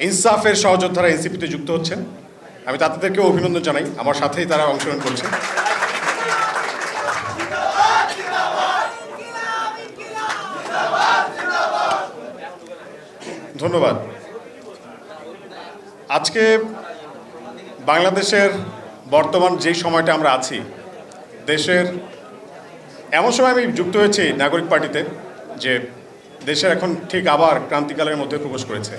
ইনসাফের সহযোদ্ধারা এনসিপিতে যুক্ত হচ্ছেন। আমি তাদেরকেও অভিনন্দন জানাই, আমার সাথেই তারা অংশগ্রহণ করছে। ধন্যবাদ। আজকে বাংলাদেশের বর্তমান যেই সময়টা আমরা আছি, দেশের এমন সময় আমি যুক্ত হয়েছি নাগরিক পার্টিতে যে দেশের এখন ঠিক আবার ক্রান্তিকালের মধ্যে প্রবেশ করেছে,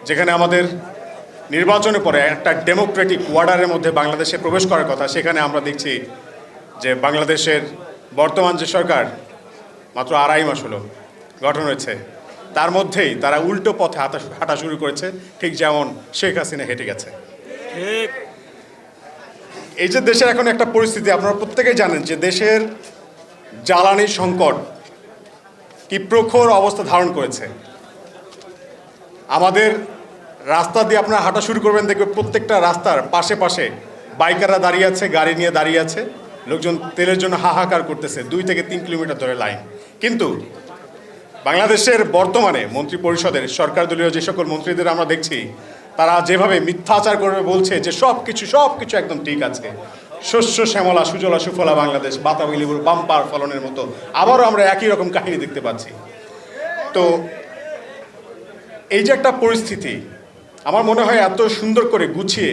যেখানে আমাদের নির্বাচনের পরে একটা ডেমোক্রেটিক ওয়ার্ডারের মধ্যে বাংলাদেশে প্রবেশ করার কথা, সেখানে আমরা দেখছি যে বাংলাদেশের বর্তমান যে সরকার মাত্র 2.5 মাস হলো গঠন হয়েছে, তার মধ্যেই তারা উল্টো পথে হাঁটা শুরু করেছে, ঠিক যেমন শেখ হাসিনা হেঁটে গেছে। এই যে দেশের এখন একটা পরিস্থিতি, আপনারা প্রত্যেকেই জানেন যে দেশের জ্বালানি সংকট কি প্রখর অবস্থা ধারণ করেছে। আমাদের রাস্তা দিয়ে আপনারা হাঁটা শুরু করবেন, দেখবেন প্রত্যেকটা রাস্তার পাশে পাশে বাইকাররা দাঁড়িয়ে আছে, গাড়ি নিয়ে দাঁড়িয়ে আছে, লোকজন তেলের জন্য হাহাকার করতেছে, 2 থেকে 3 কিলোমিটার ধরে লাইন। কিন্তু বাংলাদেশের বর্তমানে মন্ত্রী পরিষদের সরকার দলীয় যে সকল মন্ত্রীদের আমরা দেখছি, তারা যেভাবে মিথ্যাচার করবে বলছে যে সব কিছু একদম ঠিক আছে, শস্য শ্যামলা সুজলা সুফলা বাংলাদেশ, বাতাবি লেবুর বাম্পার ফলনের মতো আবারও আমরা একই রকম কাহিনী দেখতে পাচ্ছি। তো এই যে একটা পরিস্থিতি, আমার মনে হয় এত সুন্দর করে গুছিয়ে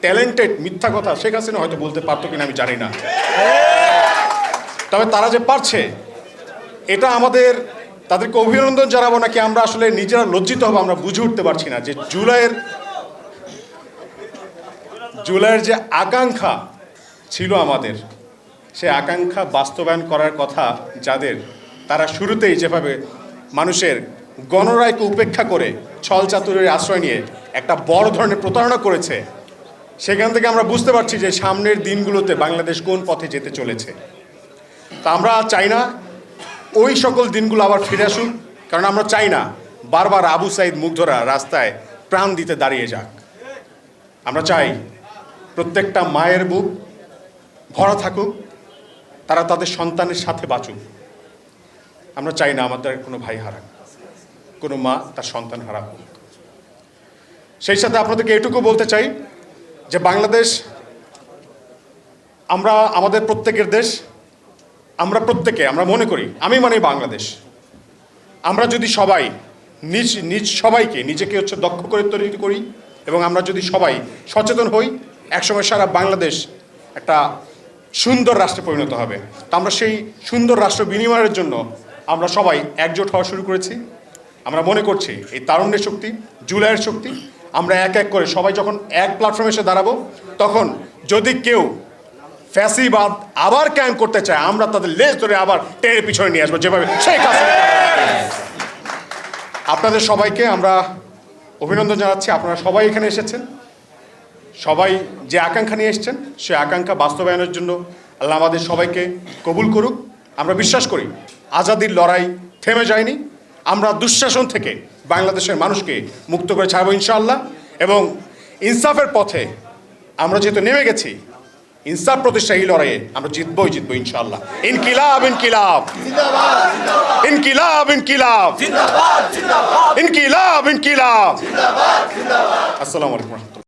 ট্যালেন্টেড মিথ্যা কথা শেখ হাসিনা হয়তো বলতে পারতো কিনা আমি জানি না, তবে তারা যে পারছে, এটা আমাদের তাদেরকে অভিনন্দন জানাবো নাকি আমরা আসলে নিজেরা লজ্জিত হবো আমরা বুঝে উঠতে পারছি না। যে জুলাইয়ের যে আকাঙ্ক্ষা ছিল আমাদের, সে আকাঙ্ক্ষা বাস্তবায়ন করার কথা যাদের, তারা শুরুতেই যেভাবে মানুষের গণরায়কে উপেক্ষা করে ছল চাতুরের আশ্রয় নিয়ে একটা বড় ধরনের প্রতারণা করেছে, সেখান থেকে আমরা বুঝতে পারছি যে সামনের দিনগুলোতে বাংলাদেশ কোন পথে যেতে চলেছে। তা আমরা চাই না ওই সকল দিনগুলো আবার ফিরে আসুক, কারণ আমরা চাই না বারবার আবু সাইদ মুগ্ধরা রাস্তায় প্রাণ দিতে দাঁড়িয়ে যাক। আমরা চাই প্রত্যেকটা মায়ের বুক ভরা থাকুক, তারা তাদের সন্তানের সাথে বাঁচুক। আমরা চাই না আমাদের কোনো ভাই হারাক, কোনো মা তার সন্তান হারাক। সেই সাথে আপনাদেরকে এটুকু বলতে চাই যে বাংলাদেশ আমাদের প্রত্যেকের দেশ। আমরা মনে করি, আমি মানে বাংলাদেশ। আমরা যদি সবাই সবাইকে নিজেকে দক্ষ করে তৈরি করি এবং আমরা যদি সবাই সচেতন হই, একসময় সারা বাংলাদেশ একটা সুন্দর রাষ্ট্রে পরিণত হবে। তো আমরা সেই সুন্দর রাষ্ট্র বিনিময়ের জন্য আমরা সবাই একজোট হওয়া শুরু করেছি। আমরা মনে করছি এই তারুণ্যের শক্তি, জুলাইয়ের শক্তি, আমরা এক এক করে সবাই যখন এক প্ল্যাটফর্মে এসে দাঁড়াবো, তখন যদি কেউ ফ্যাসিবাদ আবার কায়েম করতে চায়, আমরা তাদের লেজ ধরে আবার টেনে পিছনে নিয়ে আসবো, যেভাবে শেখ হাসিনা। আপনাদের সবাইকে আমরা অভিনন্দন জানাচ্ছি। আপনারা সবাই এখানে এসেছেন, সবাই যে আকাঙ্ক্ষা নিয়ে এসেছেন, সে আকাঙ্ক্ষা বাস্তবায়নের জন্য আল্লাহ আমাদের সবাইকে কবুল করুক। আমরা বিশ্বাস করি আজাদির লড়াই থেমে যায়নি। আমরা দুঃশাসন থেকে বাংলাদেশের মানুষকে মুক্ত করে ছাড়বো ইনশাআল্লাহ। এবং ইনসাফের পথে আমরা যেহেতু নেমে গেছি, ইনসাফ প্রতিষ্ঠা এই লড়াইয়ে আমরা জিতবো ইনশাআল্লাহ। ইনকিলাব ইনকিলাব ইনকিলাব ইনকিলাব ইনকিলাব ইনকিলাব। আসসালামু আলাইকুম।